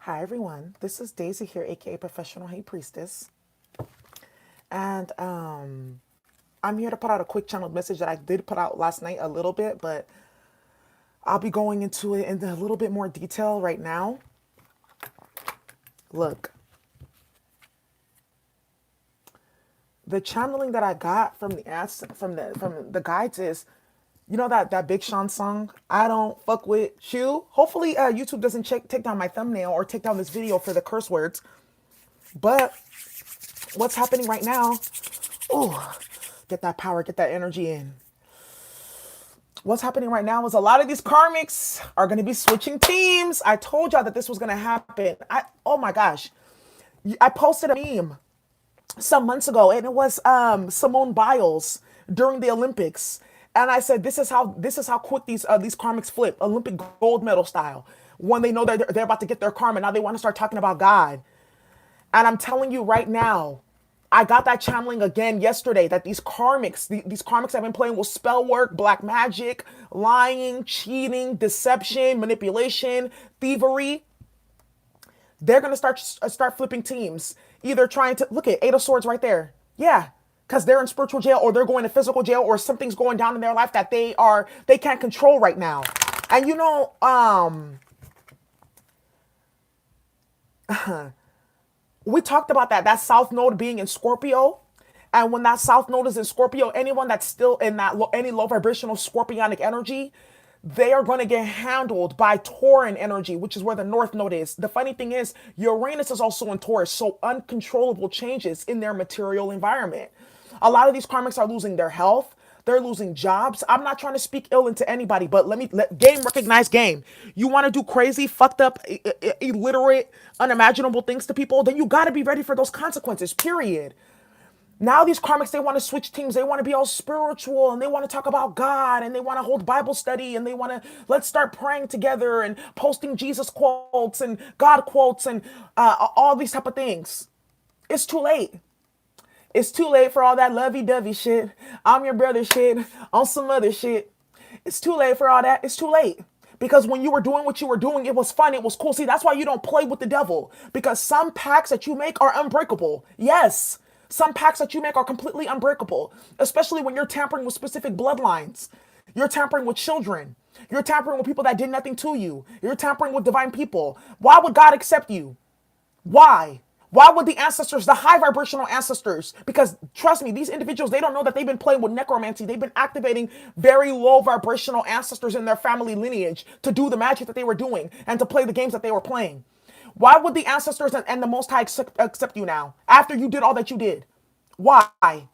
Hi everyone, this is Daisy here, aka Professional High Priestess, and I'm here to put out a quick channel message that I did put out last night a little bit, but I'll be going into it in a little bit more detail right now. Look, the channeling that I got from the ads from the guides is, you know that Big Sean song, I Don't Fuck With You. Hopefully, YouTube doesn't take down my thumbnail or take down this video for the curse words, but what's happening right now? Oh, get that power, get that energy in. What's happening right now is a lot of these karmics are going to be switching teams. I told y'all that this was going to happen. Oh my gosh. I posted a meme some months ago and it was Simone Biles during the Olympics. And I said this is how quick these karmics flip, Olympic gold medal style. When they know that they're about to get their karma, now they want to start talking about God. And I'm telling you right now, I got that channeling again yesterday that these karmics have been playing with spell work, black magic, lying, cheating, deception, manipulation, thievery. They're gonna start flipping teams, either trying to look at Eight of Swords right there. Yeah, because they're in spiritual jail or they're going to physical jail or something's going down in their life that they can't control right now. And we talked about that south node being in Scorpio. And when that south node is in Scorpio, anyone that's still in that any low vibrational scorpionic energy, they are going to get handled by Tauran energy, which is where the north node is. The funny thing is, Uranus is also in Taurus, so uncontrollable changes in their material environment. A lot of these karmics are losing their health. They're losing jobs. I'm not trying to speak ill into anybody, but let game recognize game. You want to do crazy, fucked up, illiterate, unimaginable things to people, then you got to be ready for those consequences, period. Now these karmics, they want to switch teams. They want to be all spiritual and they want to talk about God and they want to hold Bible study and they want to let's start praying together and posting Jesus quotes and God quotes and all these type of things. It's too late. It's too late for all that lovey-dovey shit. I'm your brother shit on some other shit. It's too late for all that. It's too late. Because when you were doing what you were doing, it was fun. It was cool. See, that's why you don't play with the devil. Because some pacts that you make are unbreakable. Yes. Some pacts that you make are completely unbreakable. Especially when you're tampering with specific bloodlines. You're tampering with children. You're tampering with people that did nothing to you. You're tampering with divine people. Why would God accept you? Why? Why would the ancestors, the high vibrational ancestors, because trust me, these individuals, they don't know that they've been playing with necromancy. They've been activating very low vibrational ancestors in their family lineage to do the magic that they were doing and to play the games that they were playing. Why would the ancestors and the Most High accept you now after you did all that you did? Why?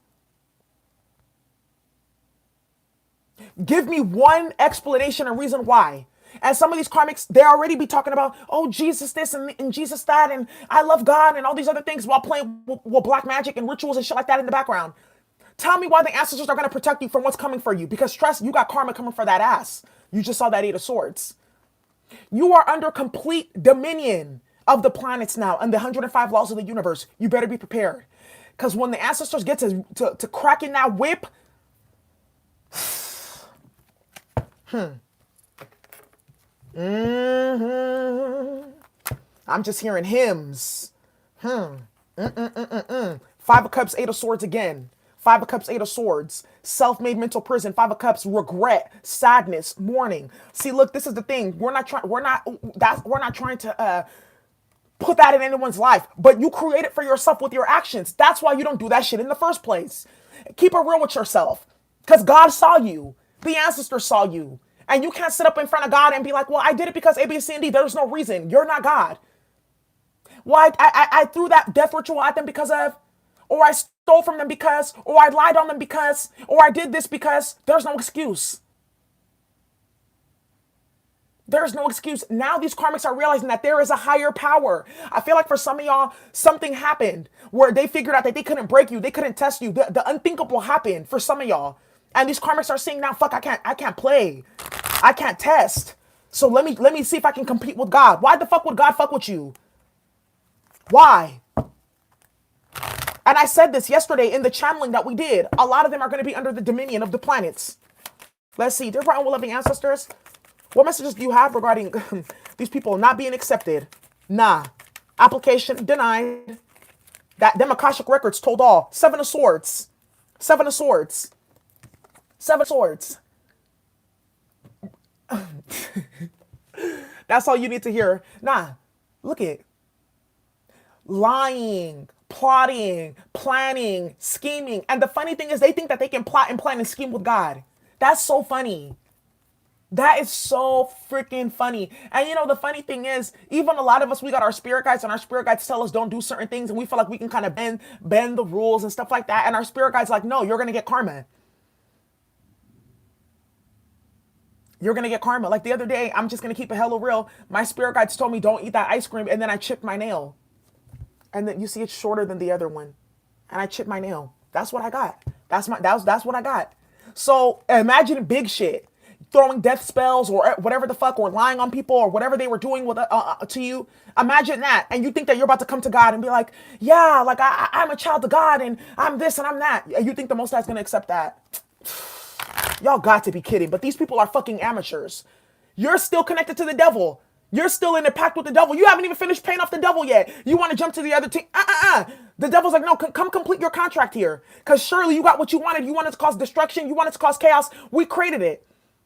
Give me one explanation and reason why. And some of these karmics, they already be talking about, oh, Jesus this and Jesus that, and I love God and all these other things while playing with black magic and rituals and shit like that in the background. Tell me why the ancestors are going to protect you from what's coming for you. Because trust, you got karma coming for that ass. You just saw that Eight of Swords. You are under complete dominion of the planets now and the 105 laws of the universe. You better be prepared. Because when the ancestors get to cracking that whip, I'm just hearing hymns. Five of Cups, Eight of Swords again. Five of Cups, Eight of Swords. Self-made mental prison. Five of Cups, regret, sadness, mourning. See, look, this is the thing. We're not trying to put that in anyone's life, but you create it for yourself with your actions. That's why you don't do that shit in the first place. Keep it real with yourself. Because God saw you. The ancestors saw you. And you can't sit up in front of God and be like, well, I did it because A, B, C, and D. There's no reason. You're not God. Why I threw that death ritual at them because of, or I stole from them because, or I lied on them because, or I did this because. There's no excuse. There's no excuse. Now these karmics are realizing that there is a higher power. I feel like for some of y'all, something happened where they figured out that they couldn't break you. They couldn't test you. The unthinkable happened for some of y'all. And these karmics are saying now, fuck, I can't play. I can't test. So let me see if I can compete with God. Why the fuck would God fuck with you? Why? And I said this yesterday in the channeling that we did. A lot of them are going to be under the dominion of the planets. Let's see. Dear bright and loving ancestors, what messages do you have regarding these people not being accepted? Nah. Application denied. That them Akashic records told all. Seven of Swords. Seven of Swords. Seven of Swords. That's all you need to hear. Nah. Look it. Lying, plotting, planning, scheming. And the funny thing is they think that they can plot and plan and scheme with God. That's so funny. That is so freaking funny. And you know, the funny thing is, even a lot of us, we got our spirit guides, and our spirit guides tell us don't do certain things, and we feel like we can kind of bend the rules and stuff like that. And our spirit guides like, no, you're gonna get karma. You're gonna get karma. Like the other day, I'm just gonna keep it hella real. My spirit guides told me don't eat that ice cream, and then I chipped my nail. And then you see it's shorter than the other one. And I chipped my nail. That's what I got. That's what I got. So imagine big shit. Throwing death spells or whatever the fuck, or lying on people or whatever they were doing with to you. Imagine that. And you think that you're about to come to God and be like, yeah, like I'm a child of God and I'm this and I'm that. You think the Most High is going to accept that? Y'all got to be kidding. But these people are fucking amateurs. You're still connected to the devil. You're still in a pact with the devil. You haven't even finished paying off the devil yet. You want to jump to the other team. The devil's like, no, come complete your contract here. Because surely you got what you wanted. You wanted to cause destruction. You wanted to cause chaos. We created it.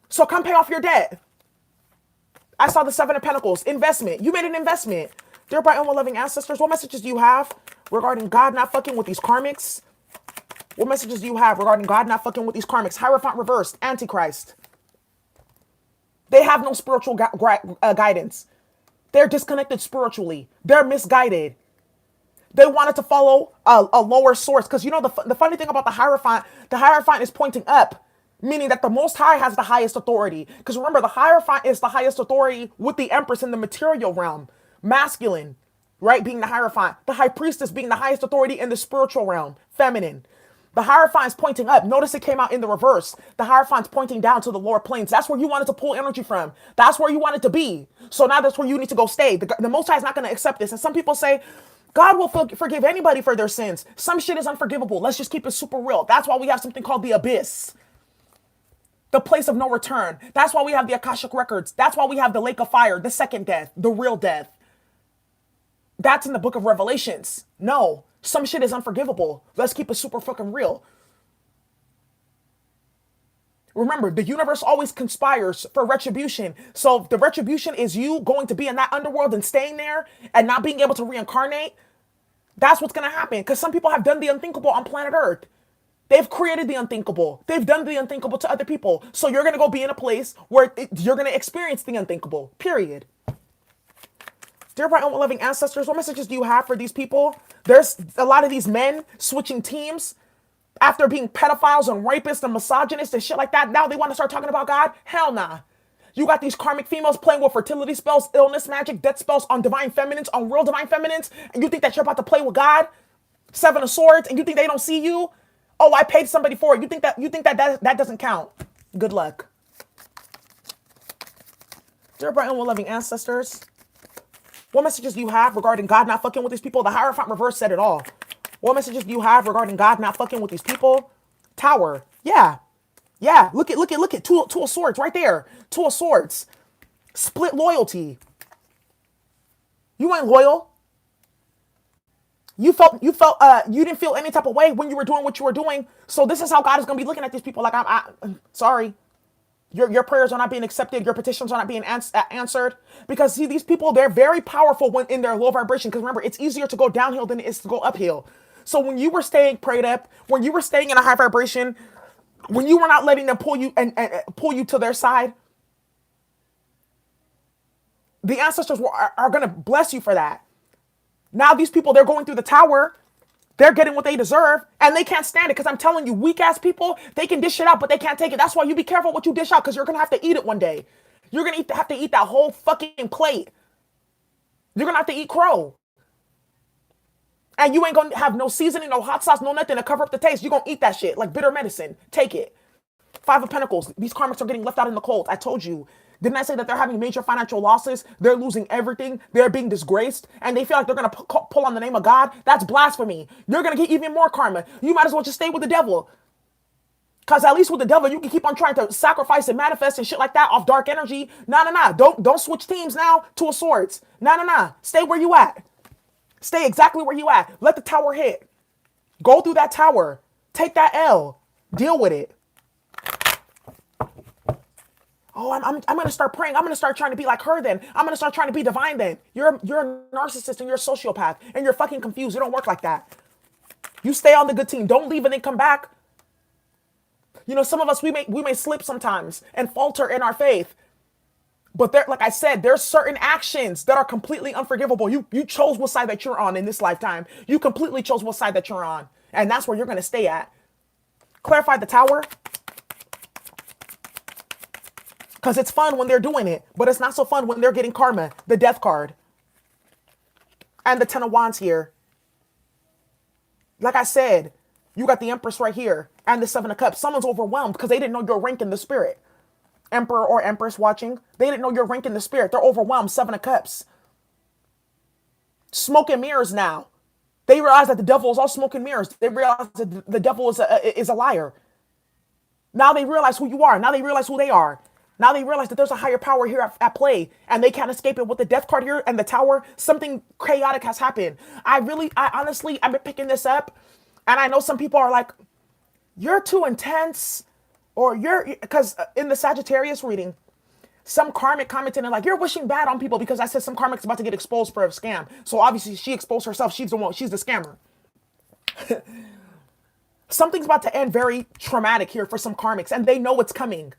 So come pay off your debt. I saw the Seven of Pentacles. Investment. You made an investment. Dear bright and loving ancestors, what messages do you have regarding God not fucking with these karmics? What messages do you have regarding God not fucking with these karmics? Hierophant reversed. Antichrist. They have no spiritual guidance. They're disconnected spiritually. They're misguided. They wanted to follow a lower source. Because you know, the funny thing about the Hierophant is pointing up. Meaning that the Most High has the highest authority. Because remember, the Hierophant is the highest authority with the Empress in the material realm. Masculine, right? Being the Hierophant. The High Priestess being the highest authority in the spiritual realm. Feminine. The Hierophant is pointing up. Notice it came out in the reverse. The Hierophant's pointing down to the lower planes. That's where you wanted to pull energy from. That's where you wanted to be. So now that's where you need to go stay. The Most High is not going to accept this. And some people say, God will forgive anybody for their sins. Some shit is unforgivable. Let's just keep it super real. That's why we have something called the abyss. The place of no return. That's why we have the Akashic records. That's why we have the lake of fire, the second death, the real death. That's in the book of Revelations. No, some shit is unforgivable. Let's keep it super fucking real. Remember, the universe always conspires for retribution. So the retribution is you going to be in that underworld and staying there and not being able to reincarnate. That's what's going to happen. Because some people have done the unthinkable on planet Earth. They've created the unthinkable. They've done the unthinkable to other people. So you're going to go be in a place where you're going to experience the unthinkable. Period. Dear bright and loving ancestors, what messages do you have for these people? There's a lot of these men switching teams after being pedophiles and rapists and misogynists and shit like that. Now they want to start talking about God? Hell nah. You got these karmic females playing with fertility spells, illness magic, death spells on divine feminines, on real divine feminines, and you think that you're about to play with God? Seven of Swords, and you think they don't see you? Oh, I paid somebody for it. You think that doesn't count? Good luck. Dear bright and loving ancestors, what messages do you have regarding God not fucking with these people? The Hierophant reverse said it all. What messages do you have regarding God not fucking with these people? Tower. Yeah. Yeah. Look at. Two of Swords right there. Two of Swords. Split loyalty. You ain't loyal. You didn't feel any type of way when you were doing what you were doing. So this is how God is going to be looking at these people. Like, I'm sorry. Your prayers are not being accepted. Your petitions are not being answered. Because see, these people, they're very powerful when in their low vibration. Because remember, it's easier to go downhill than it is to go uphill. So when you were staying prayed up, when you were staying in a high vibration, when you were not letting them pull you and pull you to their side, the ancestors are going to bless you for that. Now these people, they're going through the tower. They're getting what they deserve, and they can't stand it. Because I'm telling you, weak-ass people, they can dish it out, but they can't take it. That's why you be careful what you dish out, because you're going to have to eat it one day. You're going to have to eat that whole fucking plate. You're going to have to eat crow. And you ain't going to have no seasoning, no hot sauce, no nothing to cover up the taste. You're going to eat that shit like bitter medicine. Take it. Five of Pentacles. These karmics are getting left out in the cold. I told you. Didn't I say that they're having major financial losses? They're losing everything. They're being disgraced. And they feel like they're going to pull on the name of God. That's blasphemy. You're going to get even more karma. You might as well just stay with the devil. Cause at least with the devil, you can keep on trying to sacrifice and manifest and shit like that off dark energy. Nah, nah, nah. Don't switch teams now to a swords. Nah, nah, nah. Stay where you at. Stay exactly where you at. Let the tower hit. Go through that tower. Take that L. Deal with it. Oh, I'm gonna start praying. I'm gonna start trying to be like her then. I'm gonna start trying to be divine then. You're a narcissist and you're a sociopath and you're fucking confused. It don't work like that. You stay on the good team. Don't leave and then come back. You know, some of us we may slip sometimes and falter in our faith. But there, like I said, there's certain actions that are completely unforgivable. You chose what side that you're on in this lifetime. You completely chose what side that you're on. And that's where you're gonna stay at. Clarify the tower. Because it's fun when they're doing it, but it's not so fun when they're getting karma, the death card. And the 10 of Wands here. Like I said, you got the Empress right here and the 7 of Cups. Someone's overwhelmed because they didn't know your rank in the spirit. Emperor or Empress watching, they didn't know your rank in the spirit. They're overwhelmed. 7 of Cups. Smoke and mirrors now. They realize that the devil is all smoke and mirrors. They realize that the devil is a liar. Now they realize who you are. Now they realize who they are. Now they realize that there's a higher power here at play and they can't escape it with the death card here and the tower. Something chaotic has happened. I honestly, I've been picking this up and I know some people are like, you're too intense or because in the Sagittarius reading, some karmic commented and like, you're wishing bad on people because I said some karmic's about to get exposed for a scam. So obviously she exposed herself. She's the scammer. Something's about to end very traumatic here for some karmics and they know it's coming.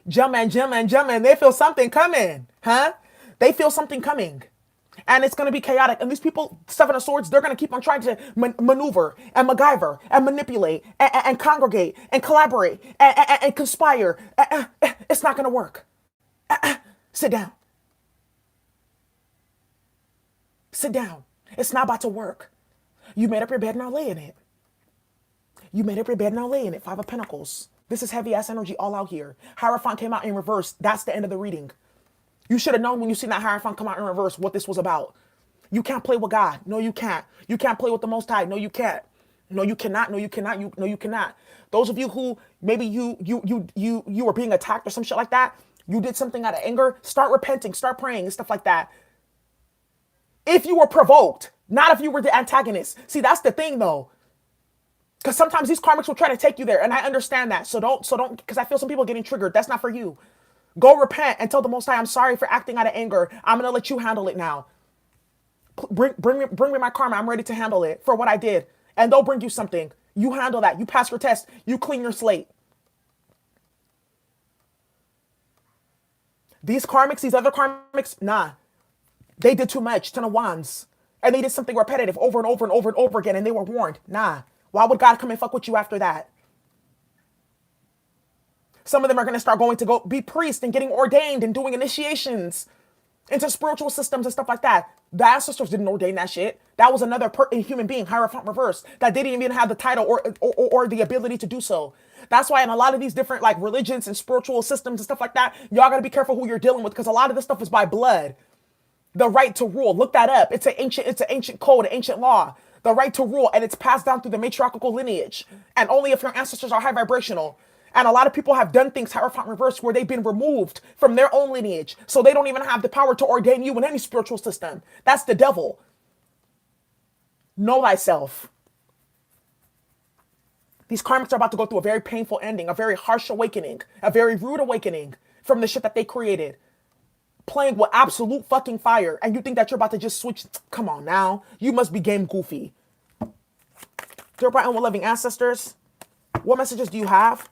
Jumping, they feel something coming, huh? They feel something coming. And it's going to be chaotic. And these people, 7 of Swords, they're going to keep on trying to maneuver and MacGyver and manipulate and congregate and collaborate and conspire. It's not going to work. Sit down. Sit down. It's not about to work. You made up your bed, now lay in it. You made up your bed, now lay in it. 5 of Pentacles. This is heavy ass energy all out here. Hierophant came out in reverse. That's the end of the reading. You should have known when you seen that Hierophant come out in reverse what this was about. You can't play with God. No, you can't. You can't play with the Most High. No, you can't. No, you cannot. No, you cannot. No, you cannot. Those of you who maybe you were being attacked or some shit like that, you did something out of anger, start repenting, start praying and stuff like that. If you were provoked, not if you were the antagonist. See, that's the thing though. Because sometimes these karmics will try to take you there, and I understand that. So don't, because I feel some people getting triggered. That's not for you. Go repent and tell the Most High, I'm sorry for acting out of anger. I'm gonna let you handle it now. Bring me my karma. I'm ready to handle it for what I did, and they'll bring you something. You handle that. You pass your test. You clean your slate. These karmics, these other karmics, nah, they did too much. 10 of Wands, and they did something repetitive over and over and over and over again, and they were warned. Nah. Why would God come and fuck with you after that? Some of them are going to start going to go be priests and getting ordained and doing initiations into spiritual systems and stuff like that. The ancestors didn't ordain that shit. That was another human being, Hierophant reverse, that didn't even have the title or the ability to do so. That's why in a lot of these different like religions and spiritual systems and stuff like that, y'all got to be careful who you're dealing with because a lot of this stuff is by blood. The right to rule. Look that up. It's an ancient code, an ancient law. The right to rule, and it's passed down through the matriarchal lineage. And only if your ancestors are high vibrational. And a lot of people have done things, Hierophant reverse, where they've been removed from their own lineage. So they don't even have the power to ordain you in any spiritual system. That's the devil. Know thyself. These karmics are about to go through a very painful ending, a very harsh awakening, a very rude awakening from the shit that they created. Playing with absolute fucking fire, and you think that you're about to just switch? Come on now. You must be game goofy. Dear bright and loving ancestors, what messages do you have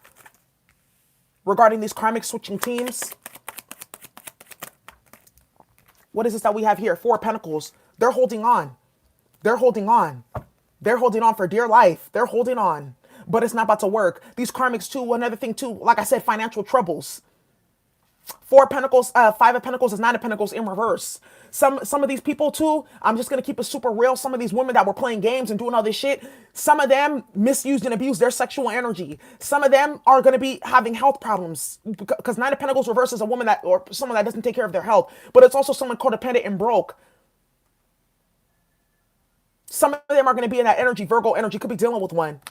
regarding these karmic switching teams? What is this that we have here? 4 of Pentacles. They're holding on. They're holding on. They're holding on for dear life. They're holding on. But it's not about to work. These karmics too, another thing too, like I said, financial troubles. 4 of Pentacles, 5 of Pentacles is 9 of Pentacles in reverse. Some of these people too, I'm just going to keep it super real. Some of these women that were playing games and doing all this shit, some of them misused and abused their sexual energy. Some of them are going to be having health problems because 9 of Pentacles reverse is a woman that, or someone that doesn't take care of their health, but it's also someone codependent and broke. Some of them are going to be in that energy, Virgo energy, could be dealing with one.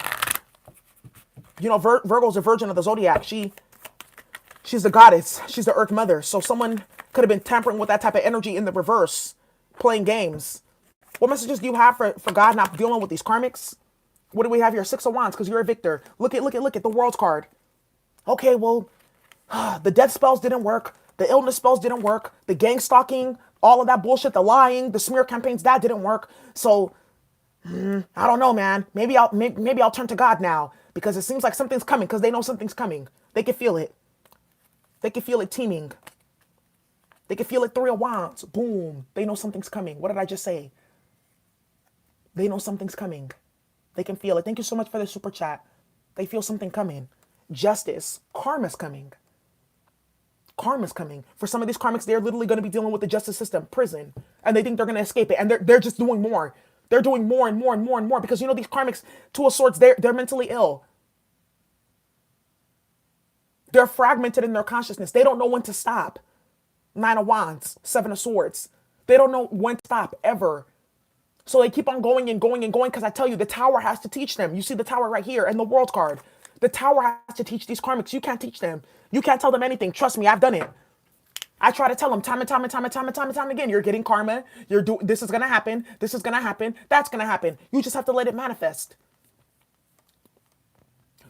You know, Virgo's a virgin of the zodiac. She's the goddess. She's the earth mother. So someone could have been tampering with that type of energy in the reverse, playing games. What messages do you have for God not dealing with these karmics? What do we have here? Six of Wands, because you're a victor. Look at the World's card. Okay, well, the death spells didn't work. The illness spells didn't work. The gang stalking, all of that bullshit, the lying, the smear campaigns, that didn't work. So I don't know, man. Maybe I'll turn to God now because it seems like something's coming. Because they know something's coming. They can feel it. They can feel it teeming. They can feel it. Three of Wands. Boom. They know something's coming. What did I just say? They know something's coming. They can feel it. Thank you so much for the super chat. They feel something coming. Justice. Karma's coming. Karma's coming. For some of these karmics, they're literally going to be dealing with the justice system, prison, and they think they're going to escape it. And they're just doing more. They're doing more and more and more and more because, you know, these karmics, Two of Swords, they're mentally ill. They're fragmented in their consciousness. They don't know when to stop. Nine of Wands, Seven of Swords. They don't know when to stop ever. So they keep on going and going and going because I tell you, the Tower has to teach them. You see the Tower right here and the World card. The Tower has to teach these karmics. You can't teach them. You can't tell them anything. Trust me, I've done it. I try to tell them time and time and time and time and time and time again. You're getting karma. This is gonna happen. This is gonna happen. That's gonna happen. You just have to let it manifest.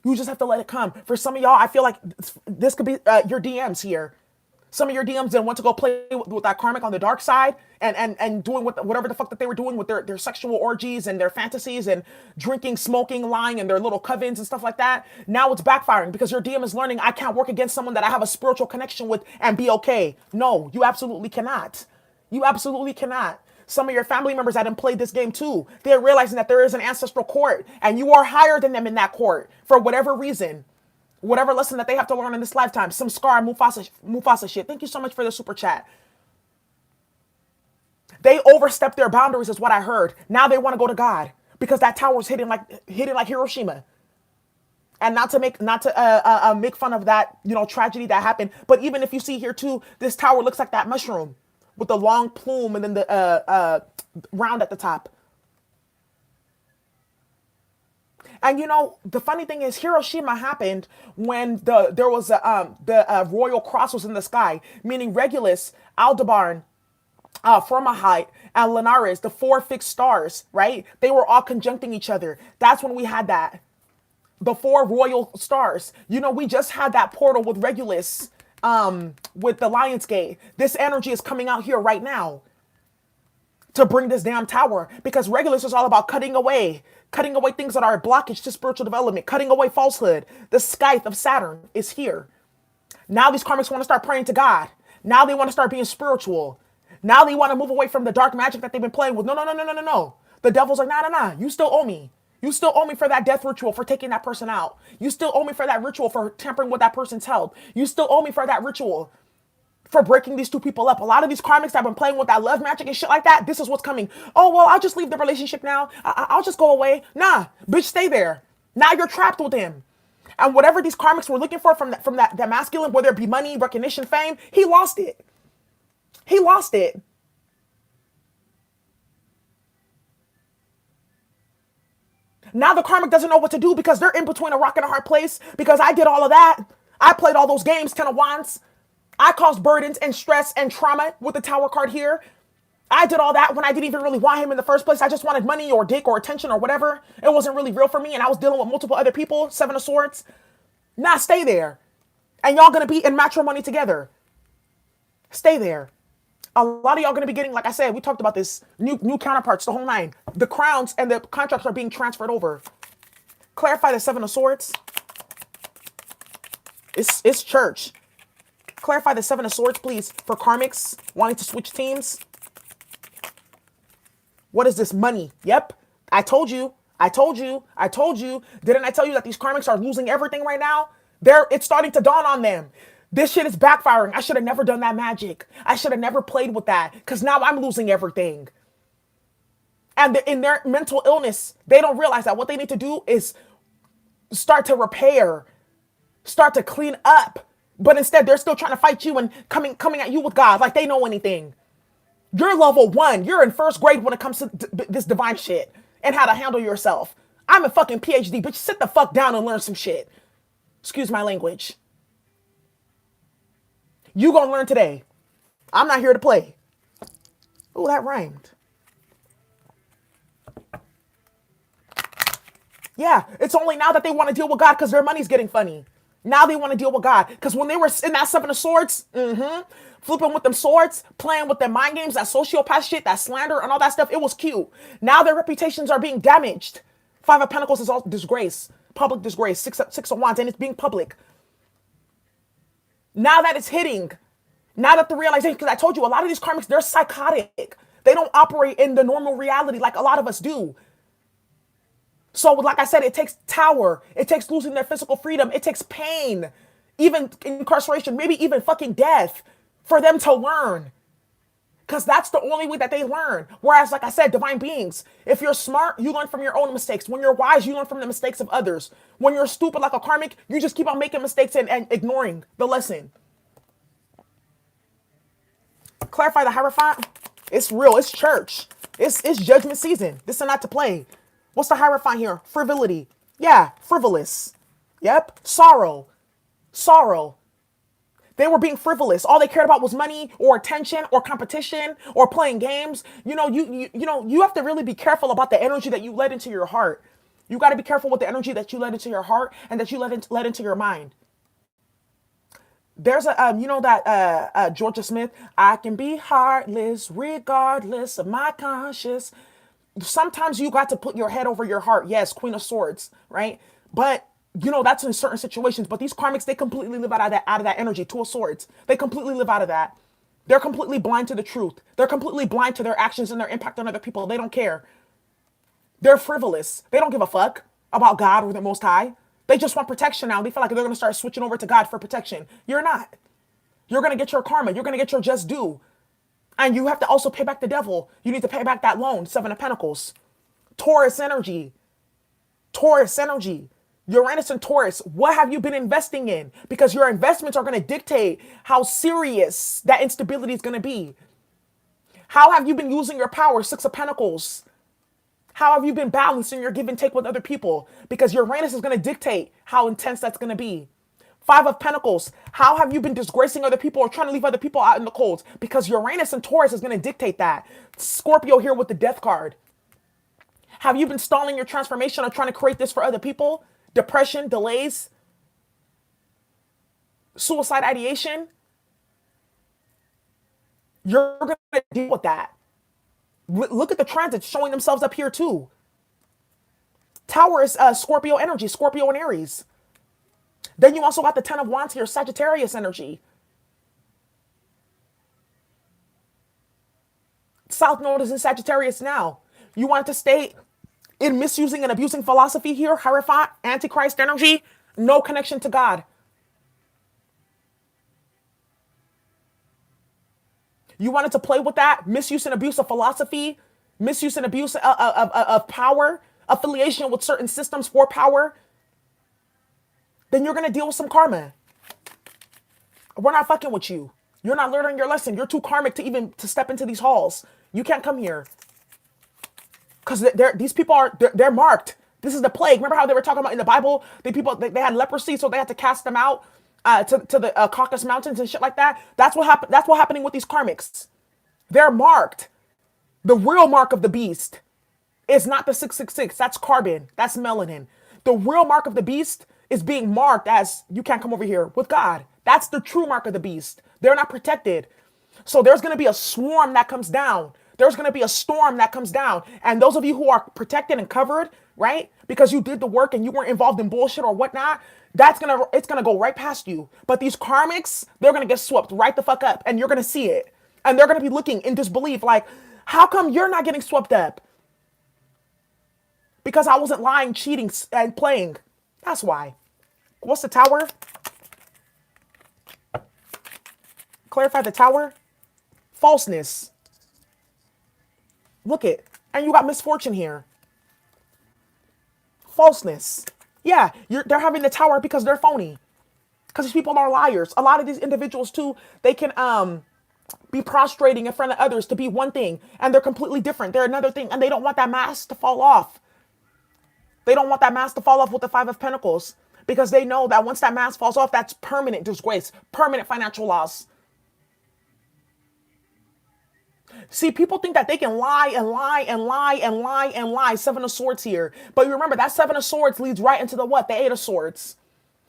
You just have to let it come. For some of y'all, I feel like this could be your DMs here. Some of your DMs didn't want to go play with that karmic on the dark side and doing whatever the fuck that they were doing with their sexual orgies and their fantasies and drinking, smoking, lying, and their little covens and stuff like that. Now it's backfiring because your DM is learning I can't work against someone that I have a spiritual connection with and be okay. No, you absolutely cannot. You absolutely cannot. Some of your family members that didn't play this game too, they're realizing that there is an ancestral court and you are higher than them in that court for whatever reason. Whatever lesson that they have to learn in this lifetime. Some Scar Mufasa shit. Thank you so much for the super chat. They overstepped their boundaries is what I heard. Now they want to go to God because that tower's hidden like Hiroshima. And not to make fun of that, you know, tragedy that happened. But even if you see here too, this tower looks like that mushroom with the long plume and then the round at the top. And you know, the funny thing is Hiroshima happened when there was the royal cross was in the sky, meaning Regulus, Aldebaran, Formahite, and Linares, the four fixed stars, right? They were all conjuncting each other. That's when we had that. The four royal stars. You know, we just had that portal with Regulus, with the Lion's Gate. This energy is coming out here right now to bring this damn tower because Regulus is all about cutting away things that are a blockage to spiritual development, cutting away falsehood. The scythe of Saturn is here. Now these karmics want to start praying to God. Now they want to start being spiritual. Now they want to move away from the dark magic that they've been playing with. No. The devil's like, nah. You still owe me. You still owe me for that death ritual for taking that person out. You still owe me for that ritual for tampering with that person's health. You still owe me for that ritual for breaking these two people up. A lot of these karmics that have been playing with that love magic and shit like that, this is what's coming. Oh, well, I'll just leave the relationship now. I'll just go away. Nah, bitch, stay there. Now you're trapped with him. And whatever these karmics were looking for from that masculine, whether it be money, recognition, fame, he lost it. He lost it. Now the karmic doesn't know what to do because they're in between a rock and a hard place because I did all of that. I played all those games, Ten of Wands. I caused burdens and stress and trauma with the Tower card here. I did all that when I didn't even really want him in the first place. I just wanted money or dick or attention or whatever. It wasn't really real for me and I was dealing with multiple other people. Seven of Swords. Nah, stay there. And y'all gonna be in matrimony together. Stay there. A lot of y'all gonna be getting, like I said, we talked about this, new counterparts, the whole nine. The crowns and the contracts are being transferred over. Clarify the Seven of Swords. It's church. Clarify the Seven of Swords, please, for karmics wanting to switch teams. What is this money? Yep. I told you. Didn't I tell you that these karmics are losing everything right now? It's starting to dawn on them. This shit is backfiring. I should have never done that magic. I should have never played with that because now I'm losing everything. And in their mental illness, they don't realize that what they need to do is start to repair, start to clean up. But instead, they're still trying to fight you and coming at you with God like they know anything. You're level 1. You're in first grade when it comes to this divine shit and how to handle yourself. I'm a fucking PhD, bitch. Sit the fuck down and learn some shit. Excuse my language. You gonna learn today. I'm not here to play. Ooh, that rhymed. Yeah, it's only now that they want to deal with God because their money's getting funny. Now they want to deal with God. Because when they were in that Seven of Swords, flipping with them swords, playing with their mind games, that sociopath shit, that slander and all that stuff, it was cute. Now their reputations are being damaged. Five of Pentacles is all disgrace. Public disgrace. Six of Wands, and it's being public. Now that it's hitting, now that the realization, because I told you, a lot of these karmics, they're psychotic. They don't operate in the normal reality like a lot of us do. So, like I said, it takes tower. It takes losing their physical freedom. It takes pain, even incarceration, maybe even fucking death for them to learn. Because that's the only way that they learn. Whereas, like I said, divine beings, if you're smart, you learn from your own mistakes. When you're wise, you learn from the mistakes of others. When you're stupid like a karmic, you just keep on making mistakes and ignoring the lesson. Clarify the Hierophant. It's real. It's church. It's judgment season. This is not to play. What's the Hierophant here? Frivolity. Yeah, frivolous. Yep. Sorrow. Sorrow. They were being frivolous. All they cared about was money or attention or competition or playing games. You have to really be careful about the energy that you let into your heart. You got to be careful with the energy that you let into your heart and that you let into your mind. There's a Georgia Smith, I can be heartless regardless of my conscience. Sometimes you got to put your head over your heart. Yes, Queen of Swords, right? But that's in certain situations. But these karmics, they completely live out of that energy. Two of Swords. They completely live out of that. They're completely blind to the truth. They're completely blind to their actions and their impact on other people. They don't care. They're frivolous. They don't give a fuck about God or the Most High. They just want protection now. They feel like they're going to start switching over to God for protection. You're not. You're going to get your karma. You're going to get your just due. And you have to also pay back the devil. You need to pay back that loan. Seven of Pentacles. Taurus energy. Taurus energy. Uranus and Taurus. What have you been investing in? Because your investments are going to dictate how serious that instability is going to be. How have you been using your power? Six of Pentacles. How have you been balancing your give and take with other people? Because Uranus is going to dictate how intense that's going to be. Five of Pentacles. How have you been disgracing other people or trying to leave other people out in the cold? Because Uranus and Taurus is going to dictate that. Scorpio here with the Death card. Have you been stalling your transformation or trying to create this for other people? Depression, delays, suicide ideation. You're going to deal with that. Look at the transits showing themselves up here too. Tower is Scorpio energy, Scorpio and Aries. Then you also got the Ten of Wands here, Sagittarius energy. South Node is in Sagittarius now. You want to stay in misusing and abusing philosophy here, Hierophant, Antichrist energy, no connection to God. You wanted to play with that, misuse and abuse of philosophy, misuse and abuse of power, affiliation with certain systems for power, then you're going to deal with some karma. We're not fucking with you. You're not learning your lesson. You're too karmic to even to step into these halls. You can't come here. Because these people they're marked. This is the plague. Remember how they were talking about in the Bible, they had leprosy, so they had to cast them out to the Caucasus Mountains and shit like that. That's what happened. That's what's happening with these karmics. They're marked. The real mark of the beast is not the 666. That's carbon. That's melanin. The real mark of the beast is being marked as you can't come over here with God. That's the true mark of the beast. They're not protected. So there's going to be a swarm that comes down. There's going to be a storm that comes down. And those of you who are protected and covered, right? Because you did the work and you weren't involved in bullshit or whatnot, it's going to go right past you. But these karmics, they're going to get swept right the fuck up and you're going to see it. And they're going to be looking in disbelief like, how come you're not getting swept up? Because I wasn't lying, cheating, and playing. That's why. What's the Tower? Clarify the Tower. Falseness. Look it. And you got misfortune here. Falseness. Yeah, they're having the Tower because they're phony. Because these people are liars. A lot of these individuals too, they can be prostrating in front of others to be one thing. And they're completely different. They're another thing. And they don't want that mask to fall off. They don't want that mask to fall off with the Five of Pentacles because they know that once that mask falls off, that's permanent disgrace, permanent financial loss. See, people think that they can lie and lie and lie and lie and lie. Seven of Swords here. But you remember that Seven of Swords leads right into the what? The Eight of Swords.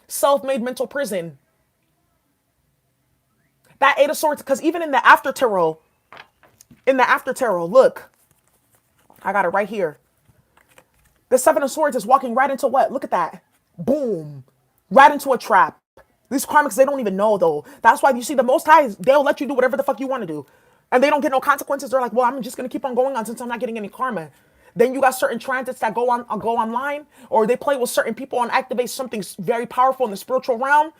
Self-made mental prison. That Eight of Swords, because even in the after tarot, look, I got it right here. The Seven of Swords is walking right into what? Look at that. Boom. Right into a trap. These karmics, they don't even know though. That's why you see the Most High, they'll let you do whatever the fuck you want to do. And they don't get no consequences. They're like, well, I'm just going to keep on going on since I'm not getting any karma. Then you got certain transits that go online, or they play with certain people and activate something very powerful in the spiritual realm,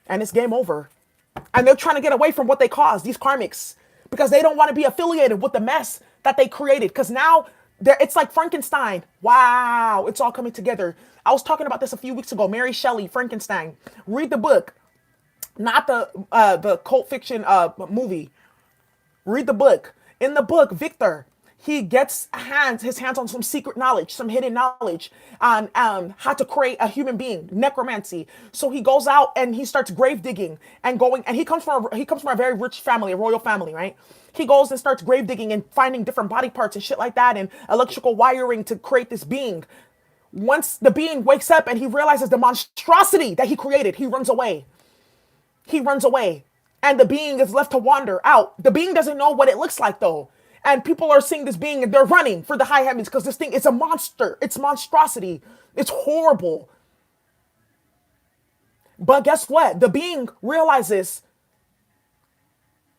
and it's game over. And they're trying to get away from what they caused, these karmics, because they don't want to be affiliated with the mess that they created. Because now it's like Frankenstein. Wow, it's all coming together. I was talking about this a few weeks ago. Mary Shelley, Frankenstein. Read the book, not the cult fiction movie. Read the book. In the book, Victor, he gets his hands on some secret knowledge, some hidden knowledge on how to create a human being, necromancy. So he goes out and he starts grave digging and going, and he comes from a very rich family, a royal family, right? He goes and starts grave digging and finding different body parts and shit like that and electrical wiring to create this being. Once the being wakes up and he realizes the monstrosity that he created, he runs away. He runs away. And the being is left to wander out. The being doesn't know what it looks like though. And people are seeing this being and they're running for the high heavens because this thing is a monster. It's monstrosity. It's horrible. But guess what? The being realizes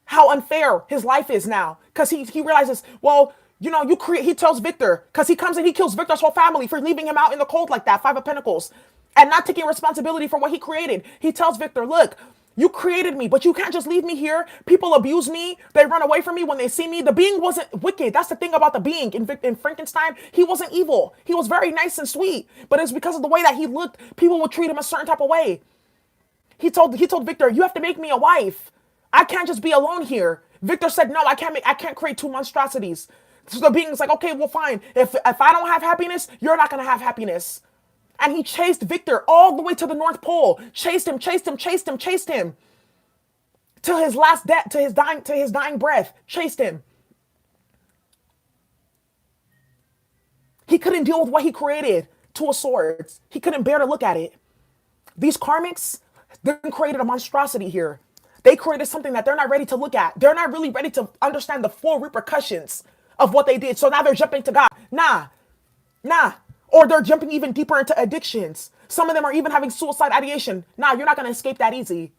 how unfair his life is now. Because he realizes, well, he tells Victor, because he comes and he kills Victor's whole family for leaving him out in the cold like that, Five of Pentacles, and not taking responsibility for what he created. He tells Victor, look, you created me, but you can't just leave me here. People abuse me. They run away from me when they see me. The being wasn't wicked. That's the thing about the being. In Frankenstein, he wasn't evil. He was very nice and sweet. But it's because of the way that he looked, people would treat him a certain type of way. He told Victor, you have to make me a wife. I can't just be alone here. Victor said, no, I can't create two monstrosities. So the being's like, okay, well, fine. If I don't have happiness, you're not going to have happiness. And he chased Victor all the way to the North Pole. Chased him. Till his last death, to his dying breath. Chased him. He couldn't deal with what he created. Two of Swords. He couldn't bear to look at it. These karmics, they created a monstrosity here. They created something that they're not ready to look at. They're not really ready to understand the full repercussions of what they did. So now they're jumping to God. Nah. Or they're jumping even deeper into addictions. Some of them are even having suicide ideation. Nah, you're not going to escape that easy.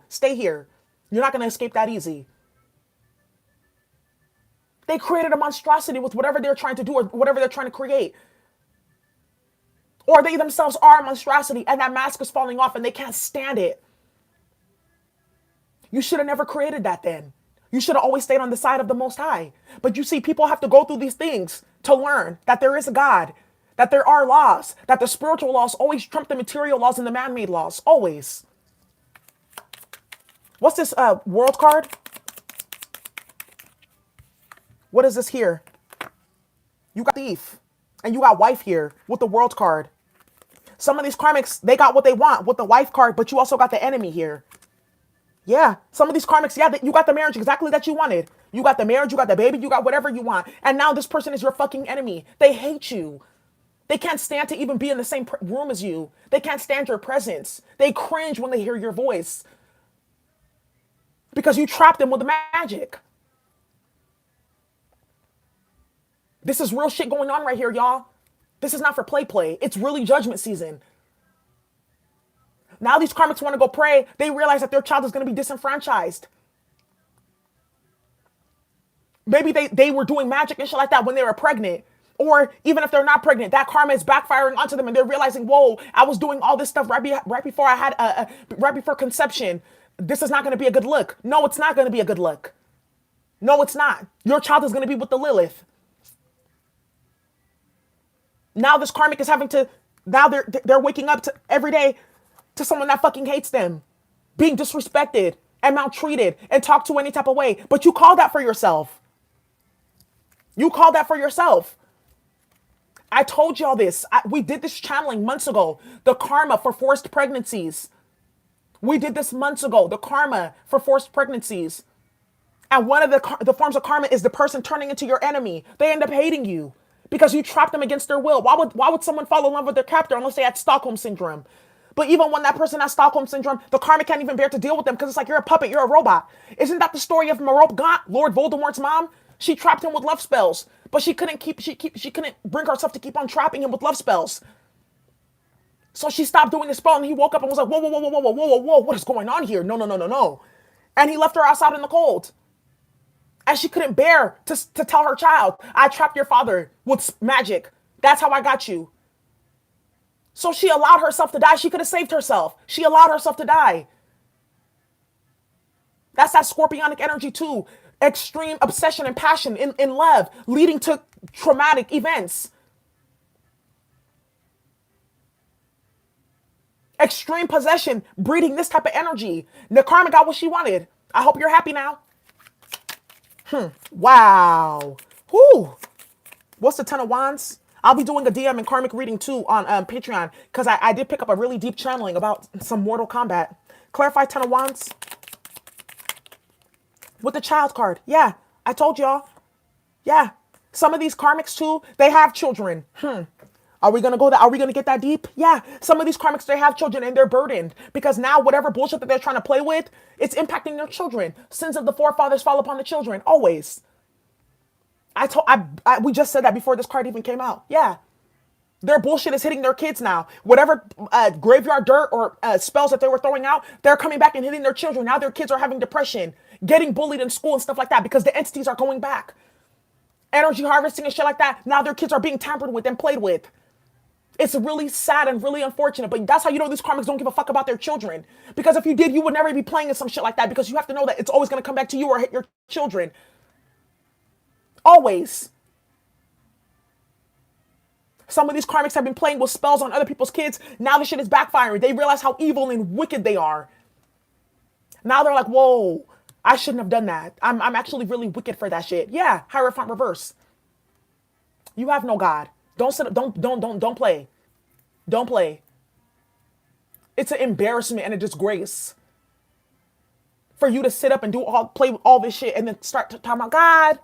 Stay here. You're not going to escape that easy. They created a monstrosity with whatever they're trying to do or whatever they're trying to create. Or they themselves are a monstrosity and that mask is falling off and they can't stand it. You should have never created that then. You should have always stayed on the side of the Most High. But you see, people have to go through these things to learn that there is a God, that there are laws, that the spiritual laws always trump the material laws and the man-made laws. Always. What's this world card? What is this here? You got thief. And you got wife here with the world card. Some of these karmics, they got what they want with the wife card, but you also got the enemy here. Yeah, some of these karmics, yeah, you got the marriage exactly that you wanted. You got the marriage, you got the baby, you got whatever you want. And now this person is your fucking enemy. They hate you. They can't stand to even be in the same room as you. They can't stand your presence. They cringe when they hear your voice. Because you trapped them with the magic. This is real shit going on right here, y'all. This is not for play. It's really judgment season. Now these karmics want to go pray. They realize that their child is going to be disenfranchised. Maybe they were doing magic and shit like that when they were pregnant. Or even if they're not pregnant, that karma is backfiring onto them and they're realizing, whoa, I was doing all this stuff right before I had right before conception. This is not going to be a good look. No, it's not going to be a good look. No, it's not. Your child is going to be with the Lilith. Now this karmic is having to, now they're waking up to every day to someone that fucking hates them, being disrespected and maltreated and talked to any type of way. But you call that for yourself. You call that for yourself. I told y'all this. We did this channeling months ago. The karma for forced pregnancies. We did this months ago. The karma for forced pregnancies. And one of the forms of karma is the person turning into your enemy. They end up hating you because you trapped them against their will. Why would someone fall in love with their captor unless they had Stockholm syndrome? But even when that person has Stockholm syndrome, the karma can't even bear to deal with them because it's like you're a puppet, you're a robot. Isn't that the story of Marop Gaunt, Lord Voldemort's mom? She trapped him with love spells, but she couldn't bring herself to keep on trapping him with love spells. So she stopped doing the spell, and he woke up and was like, whoa, whoa, whoa, whoa, whoa, whoa, whoa, whoa, what is going on here? No, no, no, no, no. And he left her outside in the cold. And she couldn't bear to tell her child, I trapped your father with magic. That's how I got you. So she allowed herself to die. She could have saved herself. She allowed herself to die. That's that scorpionic energy too. Extreme obsession and passion in love, leading to traumatic events. Extreme possession, breeding this type of energy. Nakarma got what she wanted. I hope you're happy now. Wow. Whew. What's the Ten of Wands? I'll be doing a DM and karmic reading too on Patreon because I did pick up a really deep channeling about some Mortal Kombat. Clarify Ten of Wands. With the child card. Yeah, I told y'all. Yeah. Some of these karmics too, they have children. Are we gonna go that? Are we gonna get that deep? Yeah. Some of these karmics, they have children and they're burdened because now whatever bullshit that they're trying to play with, it's impacting their children. Sins of the forefathers fall upon the children always. We just said that before this card even came out. Yeah. Their bullshit is hitting their kids now. Whatever graveyard dirt or spells that they were throwing out, they're coming back and hitting their children. Now their kids are having depression, getting bullied in school and stuff like that because the entities are going back. Energy harvesting and shit like that. Now their kids are being tampered with and played with. It's really sad and really unfortunate, but that's how you know these karmics don't give a fuck about their children. Because if you did, you would never be playing in some shit like that because you have to know that it's always going to come back to you or hit your children. Always. Some of these karmics have been playing with spells on other people's kids. Now the shit is backfiring. They realize how evil and wicked they are. Now they're like, whoa, I shouldn't have done that. I'm actually really wicked for that shit. Yeah, Hierophant reverse. You have no God. Don't play. Don't play. It's an embarrassment and a disgrace for you to sit up and play with all this shit and then start talking about God.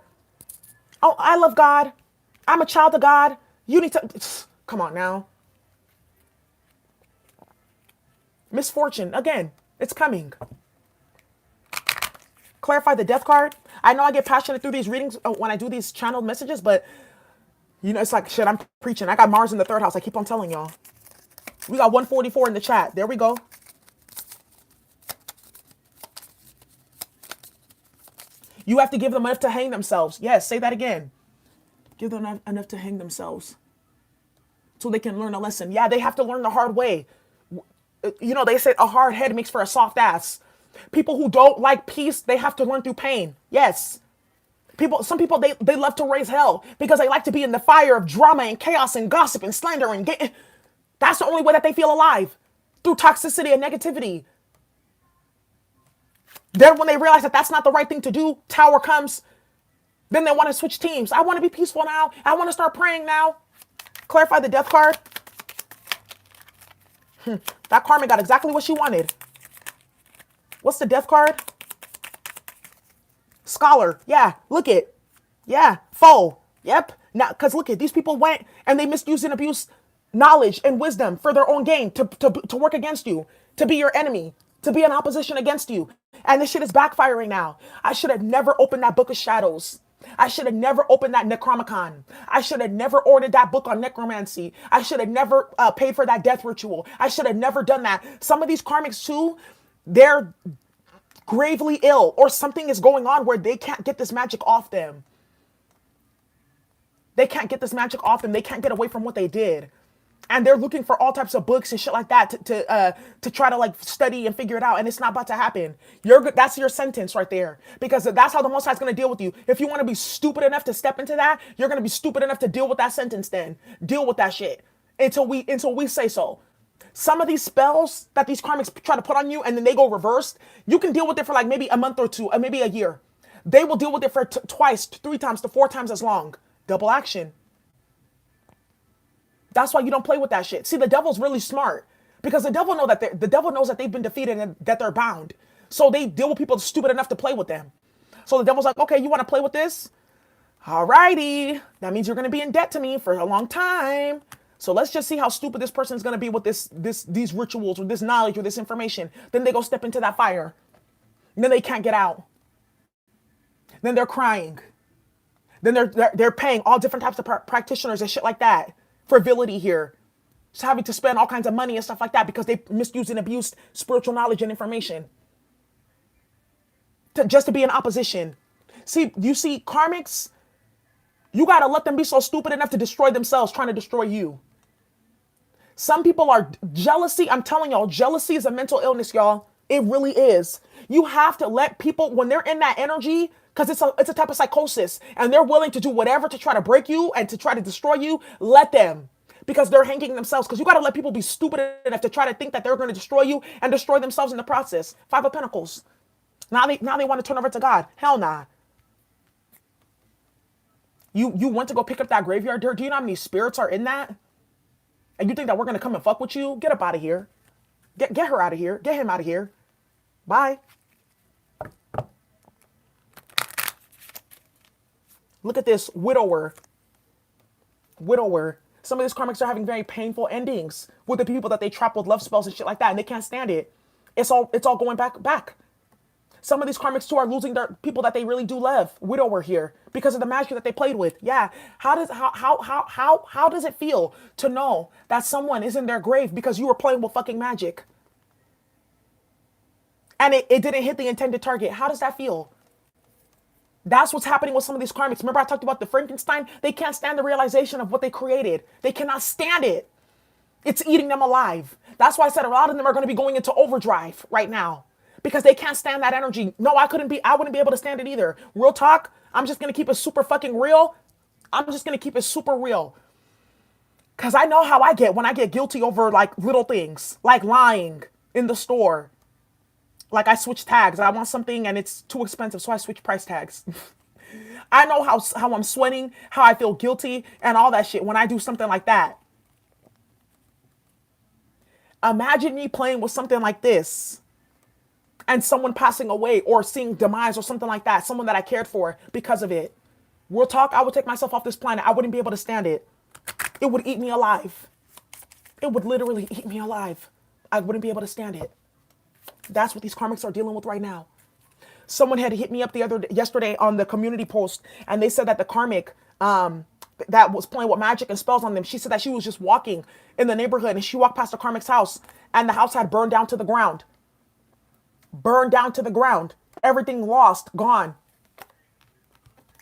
Oh, I love God. I'm a child of God. You need to, come on now. Misfortune, again, it's coming. Clarify the death card. I know I get passionate through these readings when I do these channeled messages, but you know, it's like, shit, I'm preaching. I got Mars in the third house. I keep on telling y'all. We got 144 in the chat. There we go. You have to give them enough to hang themselves. Yes, say that again. Give them enough to hang themselves so they can learn a lesson. Yeah, they have to learn the hard way. You know, they said a hard head makes for a soft ass. People who don't like peace, they have to learn through pain. Yes. Some people, they love to raise hell because they like to be in the fire of drama and chaos and gossip and slander and that's the only way that they feel alive, through toxicity and negativity. Then when they realize that that's not the right thing to do, Tower comes, then they want to switch teams. I want to be peaceful now. I want to start praying now. Clarify the death card. That karma got exactly what she wanted. What's the death card? Scholar. Yeah, look it. Yeah, foe. Yep. Now, because look it, these people went and they misused and abused knowledge and wisdom for their own gain, to work against you, to be your enemy, to be in opposition against you. And this shit is backfiring now. I should have never opened that book of shadows. I should have never opened that Necronomicon. I should have never ordered that book on necromancy. I should have never paid for that death ritual. I should have never done that. Some of these karmics too, they're gravely ill or something is going on where they can't get this magic off them. They can't get this magic off them. They can't get away from what they did. And they're looking for all types of books and shit like that to try to like study and figure it out. And it's not about to happen. That's your sentence right there. Because that's how the Most High is going to deal with you. If you want to be stupid enough to step into that, you're going to be stupid enough to deal with that sentence then. Deal with that shit until we say so. Some of these spells that these karmics try to put on you and then they go reversed, you can deal with it for like maybe a month or two, or maybe a year. They will deal with it for twice, 3 times to 4 times as long. Double action. That's why you don't play with that shit. See, the devil's really smart because the devil knows that they've been defeated and that they're bound. So they deal with people stupid enough to play with them. So the devil's like, okay, you want to play with this? Alrighty. That means you're going to be in debt to me for a long time. So let's just see how stupid this person is going to be with these rituals or this knowledge or this information. Then they go step into that fire. And then they can't get out. Then they're crying. Then they're paying all different types of practitioners and shit like that. Frivolity here. Just having to spend all kinds of money and stuff like that because they misused and abused spiritual knowledge and information. Just to be in opposition. See, you see, karmics, you got to let them be so stupid enough to destroy themselves trying to destroy you. Some people are jealousy. I'm telling y'all, jealousy is a mental illness, y'all. It really is. You have to let people, when they're in that energy, because it's a type of psychosis, and they're willing to do whatever to try to break you and to try to destroy you, let them. Because they're hanging themselves. Because you got to let people be stupid enough to try to think that they're going to destroy you and destroy themselves in the process. Five of Pentacles. Now they want to turn over to God. Hell nah. You went to go pick up that graveyard dirt. Do you know how many spirits are in that? And you think that we're going to come and fuck with you? Get up out of here. Get her out of here. Get him out of here. Bye. Look at this widower. Widower. Some of these karmics are having very painful endings with the people that they trap with love spells and shit like that, and they can't stand it. It's all going back. Some of these karmics too are losing their people that they really do love. Widower here because of the magic that they played with. Yeah. How does it feel to know that someone is in their grave because you were playing with fucking magic? And it didn't hit the intended target. How does that feel? That's what's happening with some of these karmics. Remember I talked about the Frankenstein? They can't stand the realization of what they created. They cannot stand it. It's eating them alive. That's why I said a lot of them are going to be going into overdrive right now because they can't stand that energy. No, I wouldn't be able to stand it either. Real talk. I'm just going to keep it super fucking real. I'm just going to keep it super real. Because I know how I get when I get guilty over like little things, like lying in the store. Like I switch tags. I want something and it's too expensive, so I switch price tags. I know how I'm sweating, how I feel guilty, and all that shit when I do something like that. Imagine me playing with something like this and someone passing away or seeing demise or something like that, someone that I cared for because of it. Real talk, I would take myself off this planet. I wouldn't be able to stand it. It would eat me alive. It would literally eat me alive. I wouldn't be able to stand it. That's what these karmics are dealing with right now. Someone had hit me up yesterday on the community post, and they said that the karmic that was playing with magic and spells on them, she said that she was just walking in the neighborhood and she walked past the karmic's house and the house had burned down to the ground. Burned down to the ground. Everything lost, gone.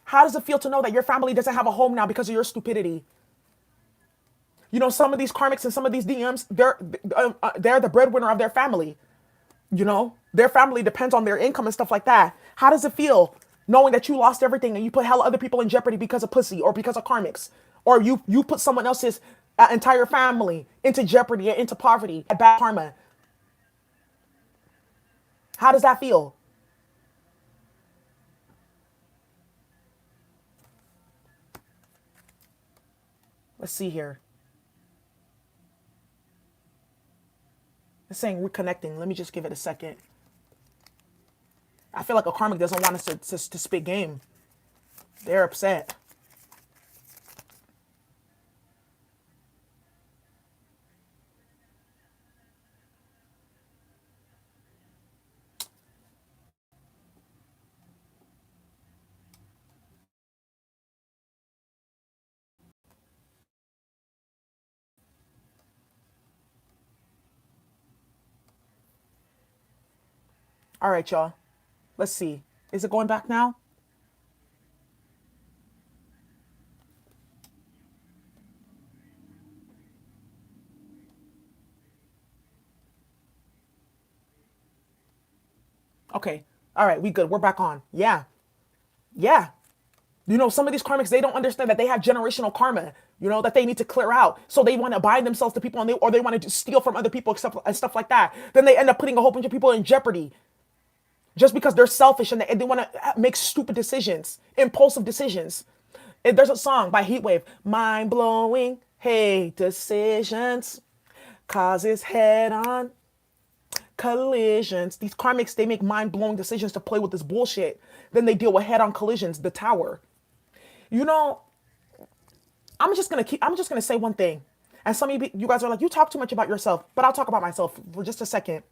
How does it feel to know that your family doesn't have a home now because of your stupidity? You know, some of these karmics and some of these DMs, they're the breadwinner of their family. You know, their family depends on their income and stuff like that. How does it feel knowing that you lost everything and you put hella other people in jeopardy because of pussy or because of karmics? Or you put someone else's entire family into jeopardy and into poverty, bad karma. How does that feel? Let's see here. It's saying reconnecting. Let me just give it a second. I feel like a karmic doesn't want us to spit game. They're upset. All right, y'all. Let's see. Is it going back now? Okay. All right, we good. We're back on. Yeah. Yeah. You know, some of these karmics, they don't understand that they have generational karma, you know, that they need to clear out. So they want to bind themselves to people or they want to steal from other people and stuff like that. Then they end up putting a whole bunch of people in jeopardy just because they're selfish and they want to make stupid decisions, impulsive decisions. There's a song by Heatwave, mind blowing. Hey, decisions causes head-on collisions. These karmics, they make mind-blowing decisions to play with this bullshit. Then they deal with head-on collisions, the tower. You know, I'm just gonna say one thing. And some of you guys are like, you talk too much about yourself, but I'll talk about myself for just a second.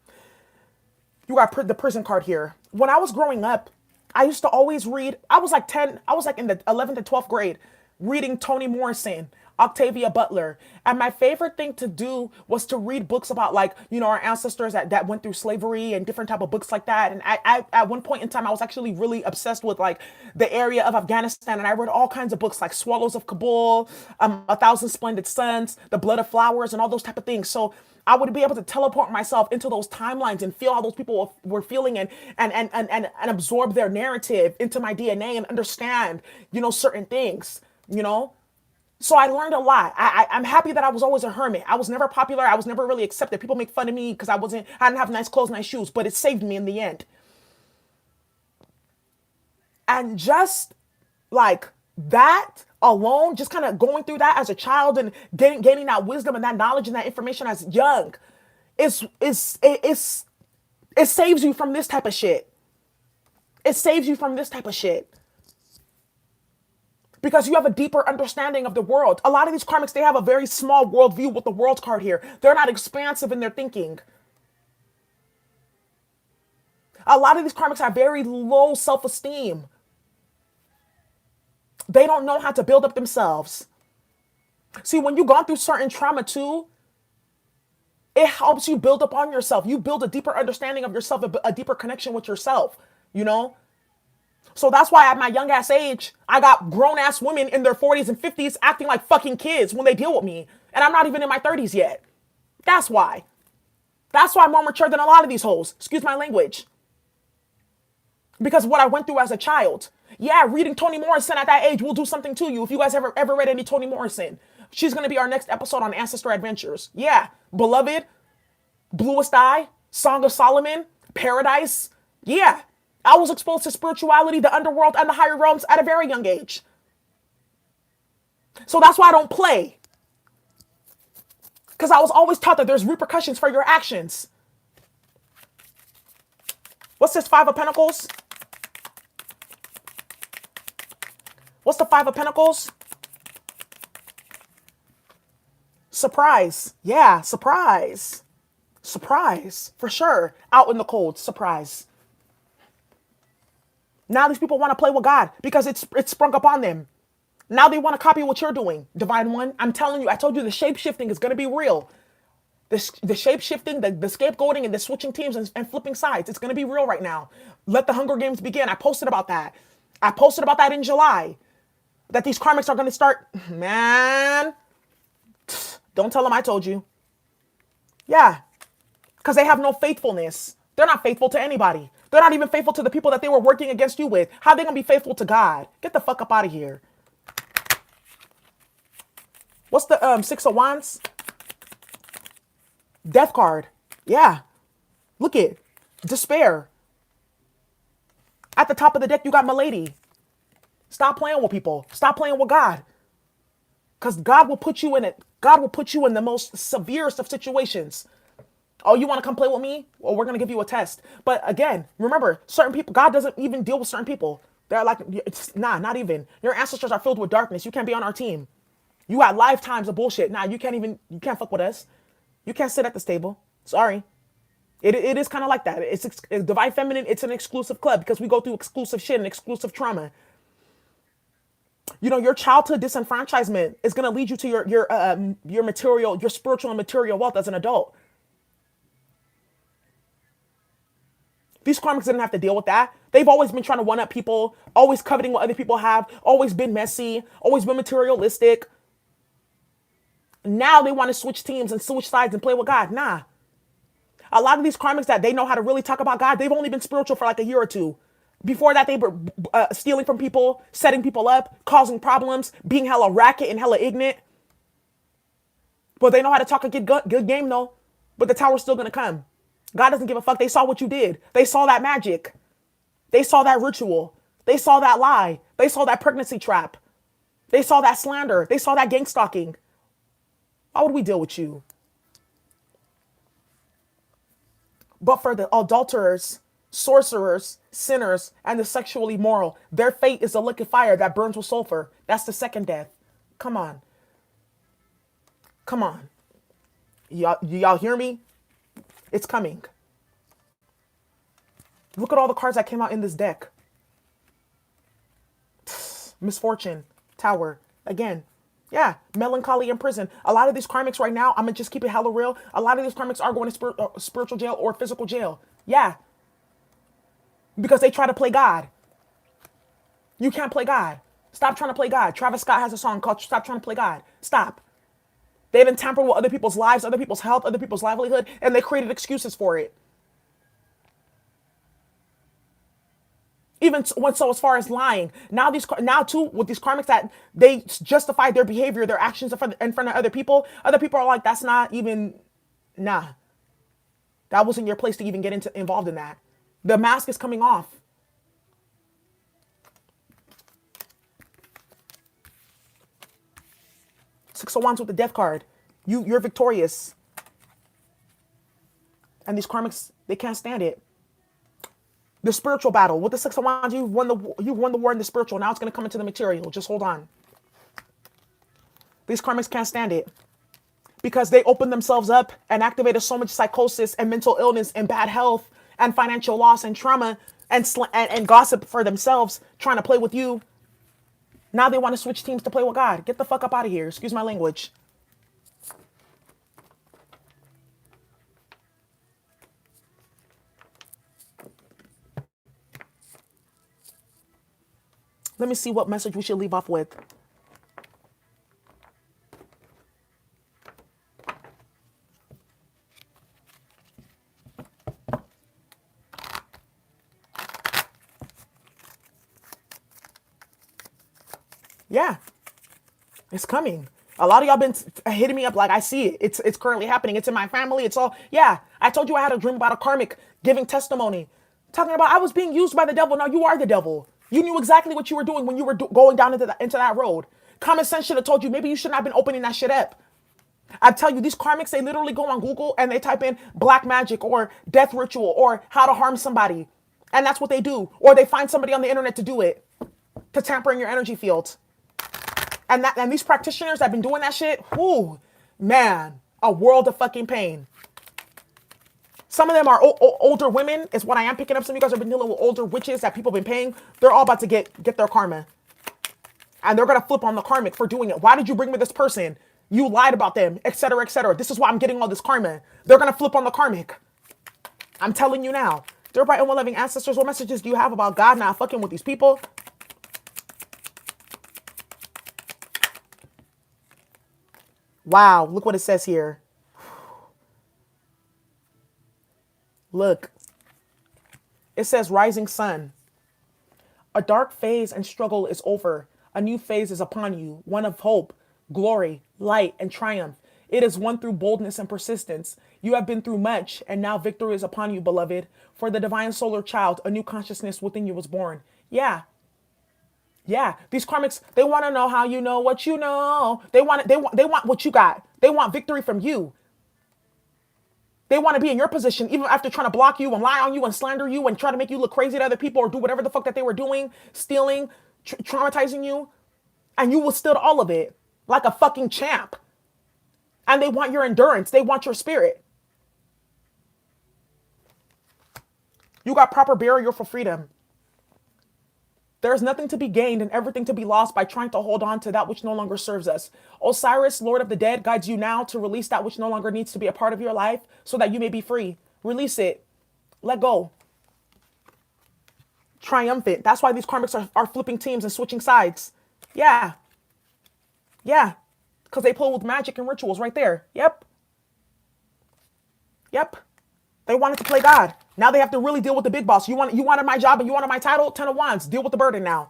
You got the prison card here. When I was growing up, I used to always read. I was like 10, I was like in the 11th and 12th grade, reading Toni Morrison, Octavia Butler. And my favorite thing to do was to read books about, like, our ancestors that went through slavery and different type of books like that. And I at one point in time, I was actually really obsessed with like the area of Afghanistan. And I read all kinds of books like Swallows of Kabul, A Thousand Splendid Suns, The Blood of Flowers, and all those type of things. So I would be able to teleport myself into those timelines and feel how those people were feeling, and absorb their narrative into my DNA and understand, certain things, So I learned a lot. I'm happy that I was always a hermit. I was never popular. I was never really accepted. People make fun of me because I didn't have nice clothes, nice shoes, but it saved me in the end. And just like that alone, just kind of going through that as a child and gaining that wisdom and that knowledge and that information as young, it saves you from this type of shit. It saves you from this type of shit. Because you have a deeper understanding of the world. A lot of these karmics, they have a very small worldview with the world card here. They're not expansive in their thinking. A lot of these karmics have very low self-esteem. They don't know how to build up themselves. See, when you've gone through certain trauma too, it helps you build up on yourself. You build a deeper understanding of yourself, a deeper connection with yourself, So that's why at my young ass age, I got grown ass women in their 40s and 50s acting like fucking kids when they deal with me. And I'm not even in my 30s yet. That's why. That's why I'm more mature than a lot of these hoes. Excuse my language. Because of what I went through as a child. Yeah, reading Toni Morrison at that age will do something to you. If you guys ever read any Toni Morrison, she's going to be our next episode on Ancestor Adventures. Yeah, Beloved, Bluest Eye, Song of Solomon, Paradise. Yeah, I was exposed to spirituality, the underworld, and the higher realms at a very young age. So that's why I don't play. Because I was always taught that there's repercussions for your actions. What's this, Five of Pentacles? What's the Five of Pentacles? Surprise. Yeah, surprise. Surprise, for sure. Out in the cold, surprise. Now these people want to play with God because it's sprung upon them. Now they want to copy what you're doing, Divine One. I'm telling you, I told you the shape-shifting is going to be real. The shape-shifting, the scapegoating, and the switching teams and flipping sides, it's going to be real right now. Let the Hunger Games begin. I posted about that. I posted about that in July. That these karmics are going to start, man, don't tell them I told you. Yeah, because they have no faithfulness. They're not faithful to anybody. They're not even faithful to the people that they were working against you with. How are they going to be faithful to God? Get the fuck up out of here. What's the Six of Wands? Death card. Yeah. Look it. Despair. At the top of the deck, you got Milady. Stop playing with people. Stop playing with God. Because God will put you in it. God will put you in the most severest of situations. Oh, you want to come play with me? Well, we're going to give you a test. But again, remember, certain people, God doesn't even deal with certain people. They're like, not even. Your ancestors are filled with darkness. You can't be on our team. You got lifetimes of bullshit. You can't fuck with us. You can't sit at this table. Sorry. It is kind of like that. It's Divine Feminine. It's an exclusive club because we go through exclusive shit and exclusive trauma. Your childhood disenfranchisement is going to lead you to your material, your spiritual and material wealth as an adult. These karmics didn't have to deal with that. They've always been trying to one-up people, always coveting what other people have, always been messy, always been materialistic. Now they want to switch teams and switch sides and play with God. Nah. A lot of these karmics that they know how to really talk about God, they've only been spiritual for like a year or two. Before that, they were stealing from people, setting people up, causing problems, being hella racket and hella ignorant. But they know how to talk a good game, though. But the tower's still going to come. God doesn't give a fuck. They saw what you did. They saw that magic. They saw that ritual. They saw that lie. They saw that pregnancy trap. They saw that slander. They saw that gang stalking. How would we deal with you? But for the adulterers, sorcerers, sinners, and the sexually immoral, their fate is a liquid fire that burns with sulfur. That's the second death. Come on. Come on. Y'all hear me? It's coming. Look at all the cards that came out in this deck. Misfortune, Tower, again. Yeah, melancholy in prison. A lot of these karmics right now, I'm going to just keep it hella real. A lot of these karmics are going to spiritual jail or physical jail. Yeah, because they try to play God. You can't play God. Stop trying to play God. Travis Scott has a song called Stop Trying to Play God. Stop. They didn't tamper with other people's lives, other people's health, other people's livelihood, and they created excuses for it. Even when so as far as lying, now too with these karmics that they justify their behavior, their actions in front of other people. Other people are like, that's not even, nah, that wasn't your place to even get involved in that. The mask is coming off. Six of Wands with the Death card. You're victorious, and these karmics, they can't stand it. The spiritual battle with the Six of Wands, you've won the war in the spiritual. Now it's going to come into the material. Just hold on. These karmics can't stand it because they opened themselves up and activated so much psychosis and mental illness and bad health and financial loss and trauma and gossip for themselves, trying to play with you. Now they want to switch teams to play with God. Get the fuck up out of here. Excuse my language. Let me see what message we should leave off with. Yeah, it's coming. A lot of y'all been hitting me up like, I see it. It's currently happening. It's in my family. It's all, yeah. I told you I had a dream about a karmic giving testimony, talking about I was being used by the devil. Now you are the devil. You knew exactly what you were doing when you were going down into that road. Common sense should have told you maybe you should not have been opening that shit up. I tell you, these karmics, they literally go on Google and they type in black magic or death ritual or how to harm somebody. And that's what they do. Or they find somebody on the internet to do it, to tamper in your energy field. And these practitioners that have been doing that shit, whoo, man, a world of fucking pain. Some of them are older women, is what I am picking up. Some of you guys have been dealing with older witches that people have been paying. They're all about to get their karma. And they're going to flip on the karmic for doing it. Why did you bring me this person? You lied about them, etc., etc. This is why I'm getting all this karma. They're going to flip on the karmic. I'm telling you now. Dear bright and well-loving ancestors, what messages do you have about God not fucking with these people? Wow, look what it says here. Look, it says rising sun. A dark phase and struggle is over. A new phase is upon you, one of hope, glory, light, and triumph. It is one through boldness and persistence. You have been through much, and now victory is upon you, beloved. For the divine solar child, a new consciousness within you was born. Yeah. Yeah, these karmics, they want to know how you know what you know. They want what you got. They want victory from you. They want to be in your position, even after trying to block you and lie on you and slander you and try to make you look crazy to other people or do whatever the fuck that they were doing, stealing, traumatizing you. And you withstood all of it like a fucking champ. And they want your endurance. They want your spirit. You got proper burial for freedom. There is nothing to be gained and everything to be lost by trying to hold on to that which no longer serves us. Osiris, Lord of the Dead, guides you now to release that which no longer needs to be a part of your life so that you may be free. Release it. Let go. Triumphant. That's why these karmics are flipping teams and switching sides. Yeah. Yeah. Because they play with magic and rituals right there. Yep. Yep. They wanted to play God. Now they have to really deal with the big boss. You wanted my job and you wanted my title? 10 of Wands. Deal with the burden now.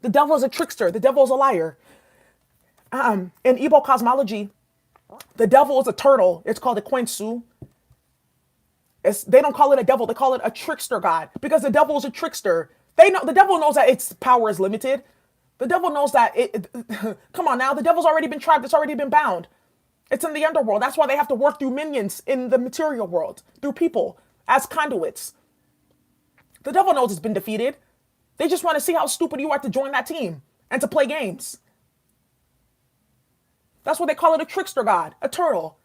The devil is a trickster. The devil is a liar. In Igbo cosmology, the devil is a turtle. It's called a Quensu. They don't call it a devil. They call it a trickster god because the devil is a trickster. The devil knows that its power is limited. The devil knows that come on now, the devil's already been tried, it's already been bound. It's in the underworld. That's why they have to work through minions in the material world, through people as conduits. The devil knows it's been defeated. They just want to see how stupid you are to join that team and to play games. That's what they call it, a trickster god, a turtle,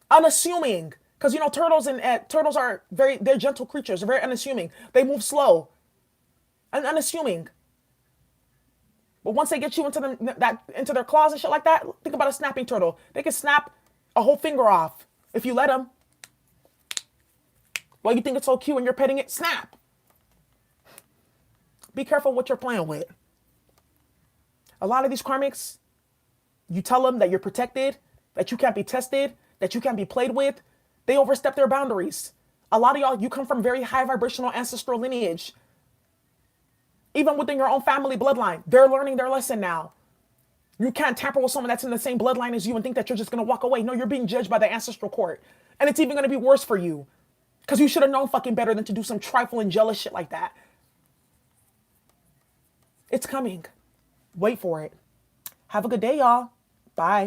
unassuming. Because you know turtles are they're gentle creatures. They're very unassuming. They move slow and unassuming. But once they get you into their claws and shit like that, think about a snapping turtle. They can snap a whole finger off if you let them. Well, you think it's so cute when you're petting it? Snap. Be careful what you're playing with. A lot of these karmics, you tell them that you're protected, that you can't be tested, that you can't be played with. They overstep their boundaries. A lot of y'all, you come from very high vibrational ancestral lineage. Even within your own family bloodline, they're learning their lesson now. You can't tamper with someone that's in the same bloodline as you and think that you're just going to walk away. No, you're being judged by the ancestral court. And it's even going to be worse for you. Because you should have known fucking better than to do some trifling jealous shit like that. It's coming. Wait for it. Have a good day, y'all. Bye.